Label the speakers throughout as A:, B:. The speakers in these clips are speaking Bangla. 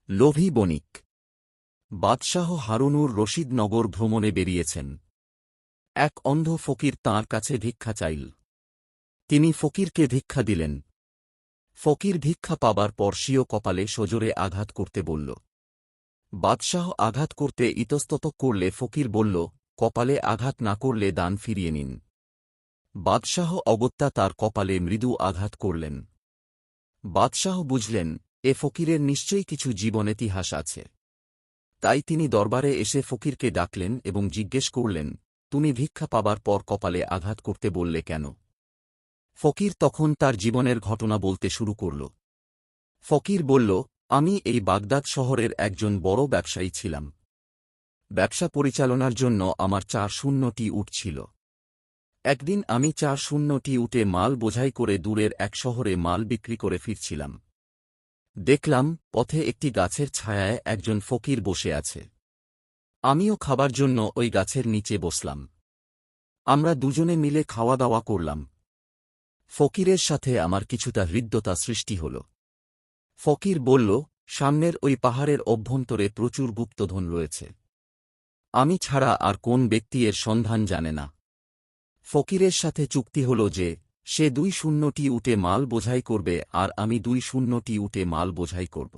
A: লোভী বণিক। বাদশাহ হারুনুর রশিদ নগর ভ্রমণে বেরিয়েছেন। এক অন্ধ ফকির তাঁর কাছে ভিক্ষা চাইল। তিনি ফকিরকে ভিক্ষা দিলেন। ফকির ভিক্ষা পাবার পর স্বীয় কপালে সজোরে আঘাত করতে বলল। বাদশাহ আঘাত করতে ইতস্তত করলে ফকির বলল, কপালে আঘাত না করলে দান ফিরিয়ে নিন। বাদশাহ অগত্যা তার কপালে মৃদু আঘাত করলেন। বাদশাহ বুঝলেন, এ ফকিরের নিশ্চয়ই কিছু জীবনেতিহাস আছে। তাই তিনি দরবারে এসে ফকিরকে ডাকলেন এবং জিজ্ঞেস করলেন, তুমি ভিক্ষা পাবার পর কপালে আঘাত করতে বললে কেন? ফকির তখন তার জীবনের ঘটনা বলতে শুরু করল। ফকির বলল, আমি এই বাগদাদ শহরের একজন বড় ব্যবসায়ী ছিলাম। ব্যবসা পরিচালনার জন্য আমার 4-0টি উট ছিল। একদিন আমি 4-0টি উটে মাল বোঝাই করে দূরের এক শহরে মাল বিক্রি করে ফিরছিলাম। দেখলাম পথে একটি গাছের ছায়ায় একজন ফকির বসে আছে। আমিও খাবার জন্য ওই গাছের নিচে বসলাম। আমরা দুজনে মিলে খাওয়া দাওয়া করলাম। ফকিরের সাথে আমার কিছুটা হৃদ্যতা সৃষ্টি হল। ফকির বলল, সামনের ওই পাহাড়ের অভ্যন্তরে প্রচুর গুপ্তধন রয়েছে। আমি ছাড়া আর কোন ব্যক্তি এর সন্ধান জানে না। ফকিরের সাথে চুক্তি হল যে সে 2-0টি উটে মাল বোঝাই করবে আর আমি 2-0টি উটে মাল বোঝাই করব।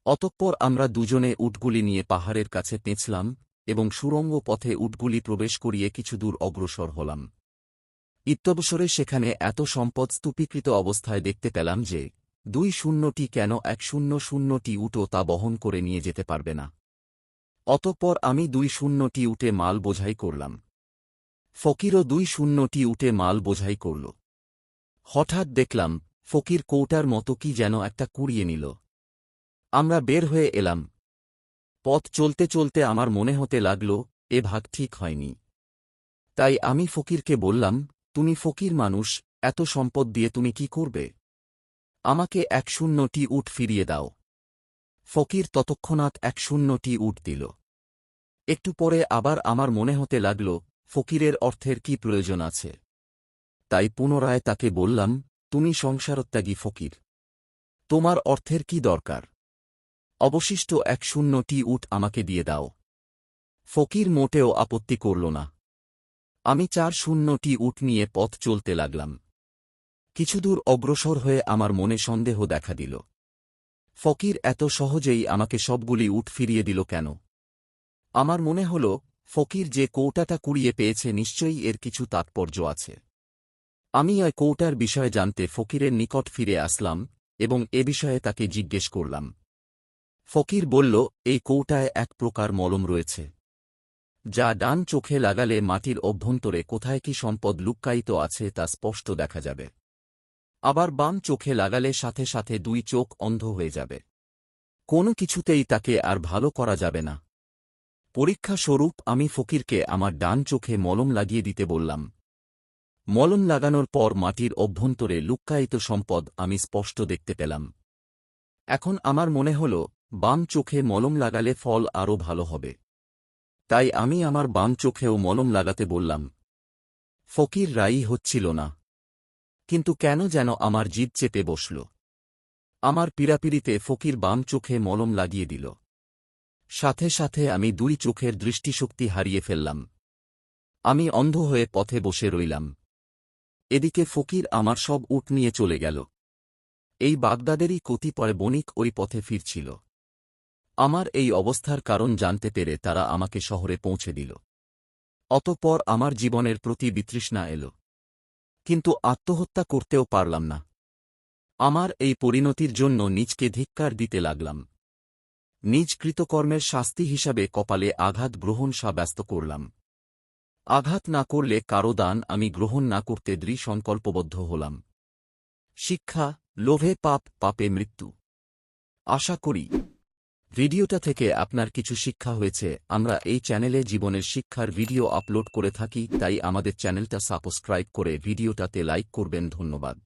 A: অতঃপর আমরা দুজনে উটগুলি নিয়ে পাহাড়ের কাছে পেঁচলাম এবং সুড়ঙ্গ পথে উটগুলি প্রবেশ করিয়ে কিছু দূর অগ্রসর হলাম। ইত্যবসরে সেখানে এত সম্পদ স্তূপীকৃত অবস্থায় দেখতে পেলাম যে 2-0টি কেন 1-0টি উটও তা বহন করে নিয়ে যেতে পারবে না। অতঃপর আমি 2-0টি উটে মাল বোঝাই করলাম। ফকিরও 2-0টি উটে মাল বোঝাই করল। হঠাৎ দেখলাম ফকির কৌটার মতো কি যেন একটা কুড়িয়ে নিল। আমরা বের হয়ে এলাম। পথ চলতে চলতে আমার মনে হতে লাগল, এ ভাগ ঠিক হয়নি। তাই আমি ফকিরকে বললাম, তুমি ফকির মানুষ, এত সম্পদ দিয়ে তুমি কি করবে? আমাকে 1-0টি উট ফিরিয়ে দাও। ফকির তৎক্ষণাৎ 1-0টি উট দিল। একটু পরে আবার আমার মনে হতে লাগল, ফকিরের অর্থের কি প্রয়োজন আছে। তাই পুনরায় তাকে বললাম, তুমি সংসারত্যাগী ফকির, তোমার অর্থের কি দরকার? অবশিষ্ট 1-0টি উট আমাকে দিয়ে দাও। ফকির মোটেও আপত্তি করল না। আমি 4-0টি উট নিয়ে পথ চলতে লাগলাম। কিছুদূর অগ্রসর হয়ে আমার মনে সন্দেহ দেখা দিল। ফকির এত সহজেই আমাকে সবগুলি উট ফিরিয়ে দিল কেন? আমার মনে হল, ফকির যে কৌটাটা কুড়িয়ে পেয়েছে নিশ্চয়ই এর কিছু তাৎপর্য আছে। আমি ওই কৌটার বিষয়ে জানতে ফকিরের নিকট ফিরে আসলাম এবং এ বিষয়ে তাকে জিজ্ঞেস করলাম। ফকির বলল, এই কৌটায় এক প্রকার মলম রয়েছে, যা ডান চোখে লাগালে মাটির অভ্যন্তরে কোথায় কি সম্পদ লুক্কায়িত আছে তা স্পষ্ট দেখা যাবে। আবার বাম চোখে লাগালে সাথে সাথে 2 চোখ অন্ধ হয়ে যাবে। কোনো কিছুতেই তাকে আর ভালো করা যাবে না। পরীক্ষা স্বরূপ আমি ফকিরকে আমার ডান চোখে মলম লাগিয়ে দিতে বললাম। মলম লাগানোর পর মাটির অভ্যন্তরে লুক্কায়িত সম্পদ আমি স্পষ্ট দেখতে পেলাম। এখন আমার মনে হল, বাম চোখে মলম লাগালে ফল আরও ভালো হবে। তাই আমি আমার বাম চোখেও মলম লাগাতে বললাম। ফকির রাই হচ্ছিল না, কিন্তু কেন যেন আমার জিদ চেপে বসল। আমার পীড়াপিড়িতে ফকির বাম চোখে মলম লাগিয়ে দিল। সাথে সাথে আমি 2 চোখের দৃষ্টিশক্তি হারিয়ে ফেললাম। আমি অন্ধ হয়ে পথে বসে রইলাম। এদিকে ফকির আমার সব উট নিয়ে চলে গেল। এই বাগদাদেরই কতিপয় বণিক ওই পথে ফিরছিল। আমার এই অবস্থার কারণ জানতে পেরে তারা আমাকে শহরে পৌঁছে দিল। অতঃপর আমার জীবনের প্রতি বিতৃষ্ণা এল, কিন্তু আত্মহত্যা করতেও পারলাম না। আমার এই পরিণতির জন্য নিজকে ধিক্কার দিতে লাগলাম। নিজ কৃতকর্মের শাস্তি হিসাবে কপালে আঘাত গ্রহণ সাব্যস্ত করলাম। আঘাত না করলে কারো দান আমি গ্রহণ না করতে দৃঢ় সংকল্পবদ্ধ হলাম। শিক্ষা, লোভে পাপ, পাপে মৃত্যু। আশা করি ভিডিওটা থেকে আপনার কিছু শিক্ষা হয়েছে। আমরা এই চ্যানেলে জীবনের শিক্ষার ভিডিও আপলোড করে থাকি, তাই আমাদের চ্যানেলটা সাবস্ক্রাইব করে ভিডিওটাতে লাইক করবেন। ধন্যবাদ।